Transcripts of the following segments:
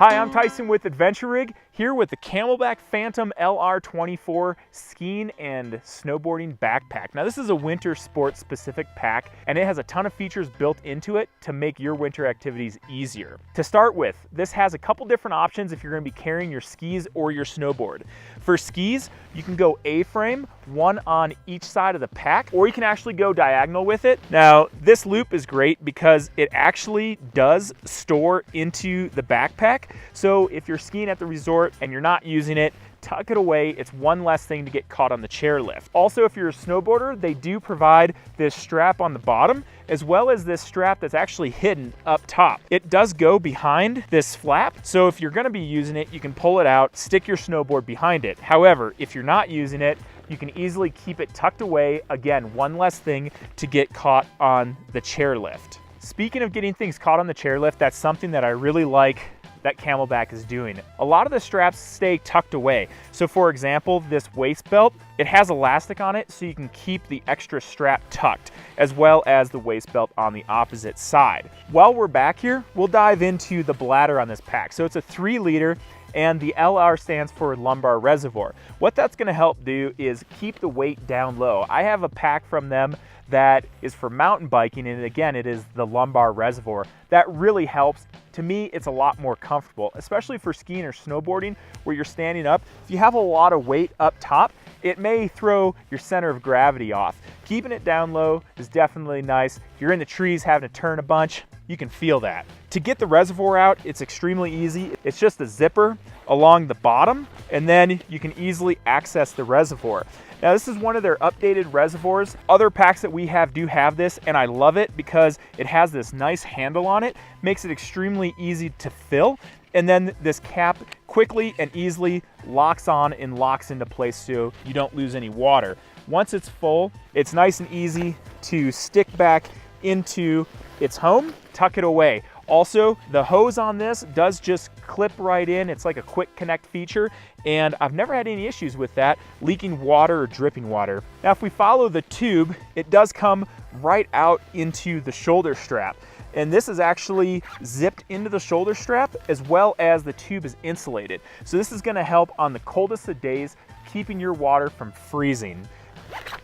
Hi, I'm Tyson with Adventure Rig, here with the CamelBak Phantom LR24 skiing and snowboarding backpack. Now this is a winter sports specific pack and it has a ton of features built into it to make your winter activities easier. To start with, this has a couple different options if you're going to be carrying your skis or your snowboard. For skis, you can go A-frame, one on each side of the pack, or you can actually go diagonal with it. Now this loop is great because it actually does store into the backpack. So if you're skiing at the resort and you're not using it, tuck it away. It's one less thing to get caught on the chairlift. Also, if you're a snowboarder, they do provide this strap on the bottom, as well as this strap that's actually hidden up top. It does go behind this flap, so if you're gonna be using it, you can pull it out, stick your snowboard behind it. However, if you're not using it, you can easily keep it tucked away. Again, one less thing to get caught on the chairlift. Speaking of getting things caught on the chairlift, that's something that I really like that CamelBak is doing. A lot of the straps stay tucked away. So for example, this waist belt, it has elastic on it so you can keep the extra strap tucked, as well as the waist belt on the opposite side. While we're back here, we'll dive into the bladder on this pack. So it's a 3-liter, and the LR stands for lumbar reservoir. What that's gonna help do is keep the weight down low. I have a pack from them that is for mountain biking, and again, it is the lumbar reservoir. That really helps. To me, it's a lot more comfortable, especially for skiing or snowboarding where you're standing up. If you have a lot of weight up top, it may throw your center of gravity off. Keeping it down low is definitely nice. If you're in the trees having to turn a bunch, you can feel that. To get the reservoir out, it's extremely easy. It's just a zipper along the bottom, and then you can easily access the reservoir. Now this is one of their updated reservoirs. Other packs that we have do have this, and I love it because it has this nice handle on it, makes it extremely easy to fill, and then this cap quickly and easily locks on and locks into place so you don't lose any water. Once it's full, it's nice and easy to stick back into its home, tuck it away. Also, the hose on this does just clip right in. It's like a quick connect feature, and I've never had any issues with that, leaking water or dripping water. Now, if we follow the tube, it does come right out into the shoulder strap. And this is actually zipped into the shoulder strap, as well as the tube is insulated. So this is gonna help on the coldest of days, keeping your water from freezing,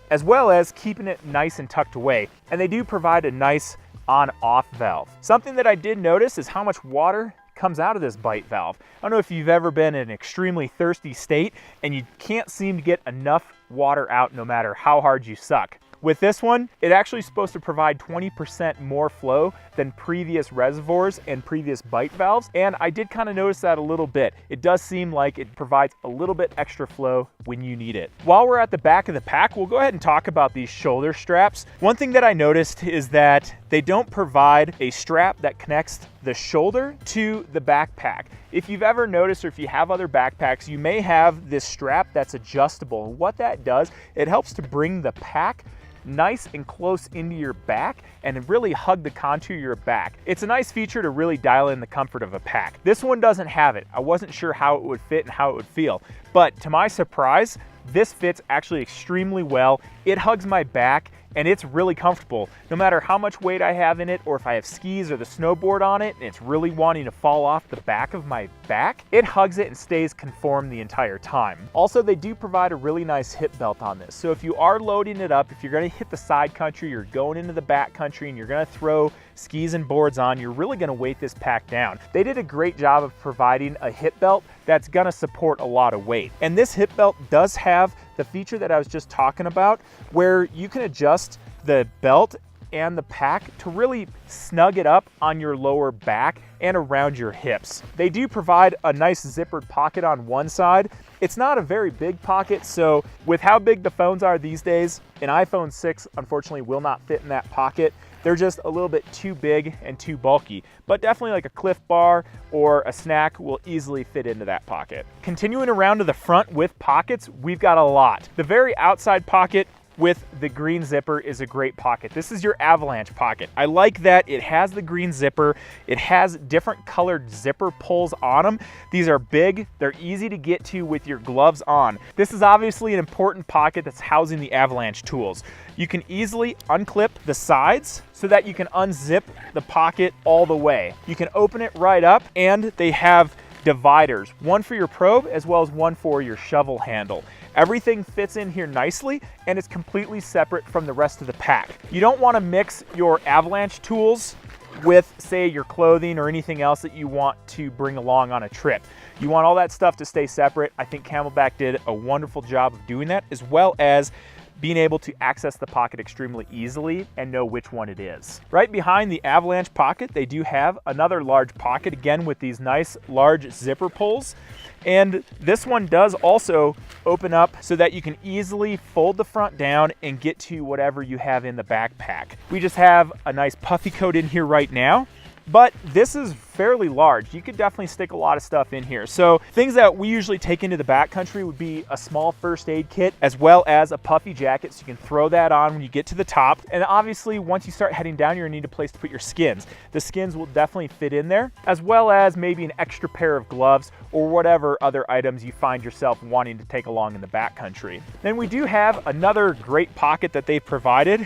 as well as keeping it nice and tucked away. And they do provide a nice on-off valve. Something that I did notice is how much water comes out of this bite valve. I don't know if you've ever been in an extremely thirsty state and you can't seem to get enough water out no matter how hard you suck. With this one, it actually is supposed to provide 20% more flow than previous reservoirs and previous bite valves, and I did kind of notice that a little bit. It does seem like it provides a little bit extra flow when you need it. While we're at the back of the pack, we'll go ahead and talk about these shoulder straps. One thing that I noticed is that they don't provide a strap that connects the shoulder to the backpack. If you've ever noticed, or if you have other backpacks, you may have this strap that's adjustable. And what that does, it helps to bring the pack nice and close into your back and really hug the contour of your back. It's a nice feature to really dial in the comfort of a pack. This one doesn't have it. I wasn't sure how it would fit and how it would feel, but to my surprise, this fits actually extremely well. It hugs my back and it's really comfortable. No matter how much weight I have in it, or if I have skis or the snowboard on it and it's really wanting to fall off the back of my back, it hugs it and stays conformed the entire time. Also, they do provide a really nice hip belt on this. So if you are loading it up, if you're gonna hit the side country, you're going into the back country and you're gonna throw skis and boards on, you're really gonna weight this pack down. They did a great job of providing a hip belt that's gonna support a lot of weight. And this hip belt does have the feature that I was just talking about, where you can adjust the belt and the pack to really snug it up on your lower back and around your hips. They do provide a nice zippered pocket on one side. It's not a very big pocket, so with how big the phones are these days, an iPhone 6 unfortunately will not fit in that pocket. They're just a little bit too big and too bulky, but definitely like a Cliff Bar or a snack will easily fit into that pocket. Continuing around to the front with pockets, we've got a lot. The very outside pocket with the green zipper is a great pocket. This is your avalanche pocket. I like that it has the green zipper. It has different colored zipper pulls on them. These are big, they're easy to get to with your gloves on. This is obviously an important pocket that's housing the avalanche tools. You can easily unclip the sides so that you can unzip the pocket all the way. You can open it right up, and they have dividers, one for your probe as well as one for your shovel handle. Everything fits in here nicely and it's completely separate from the rest of the pack. You don't want to mix your avalanche tools with, say, your clothing or anything else that you want to bring along on a trip. You want all that stuff to stay separate. I think CamelBak did a wonderful job of doing that, as well as being able to access the pocket extremely easily and know which one it is. Right behind the avalanche pocket, they do have another large pocket, again with these nice large zipper pulls. And this one does also open up so that you can easily fold the front down and get to whatever you have in the backpack. We just have a nice puffy coat in here right now, but this is fairly large. You could definitely stick a lot of stuff in here. So things that we usually take into the backcountry would be a small first aid kit, as well as a puffy jacket, so you can throw that on when you get to the top. And obviously, once you start heading down, you're gonna need a place to put your skins. The skins will definitely fit in there, as well as maybe an extra pair of gloves or whatever other items you find yourself wanting to take along in the backcountry. Then we do have another great pocket that they've provided.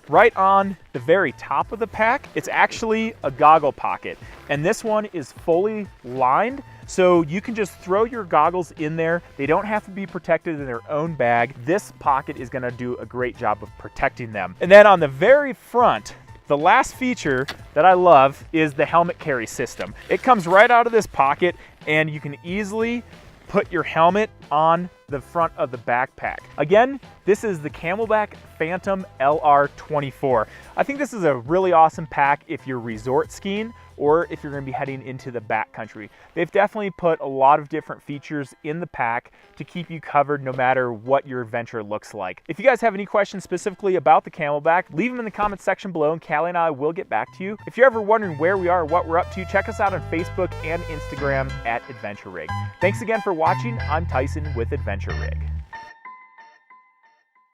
Right on the very top of the pack, it's actually a goggle pocket. And this one is fully lined, so you can just throw your goggles in there. They don't have to be protected in their own bag. This pocket is gonna do a great job of protecting them. And then on the very front, the last feature that I love is the helmet carry system. It comes right out of this pocket and you can easily put your helmet on the front of the backpack. Again, this is the CamelBak Phantom LR24. I think this is a really awesome pack if you're resort skiing or if you're gonna be heading into the backcountry. They've definitely put a lot of different features in the pack to keep you covered no matter what your adventure looks like. If you guys have any questions specifically about the CamelBak, leave them in the comments section below and Callie and I will get back to you. If you're ever wondering where we are or what we're up to, check us out on Facebook and Instagram at Adventure Rig. Thanks again for watching. I'm Tyson with Adventure Rig.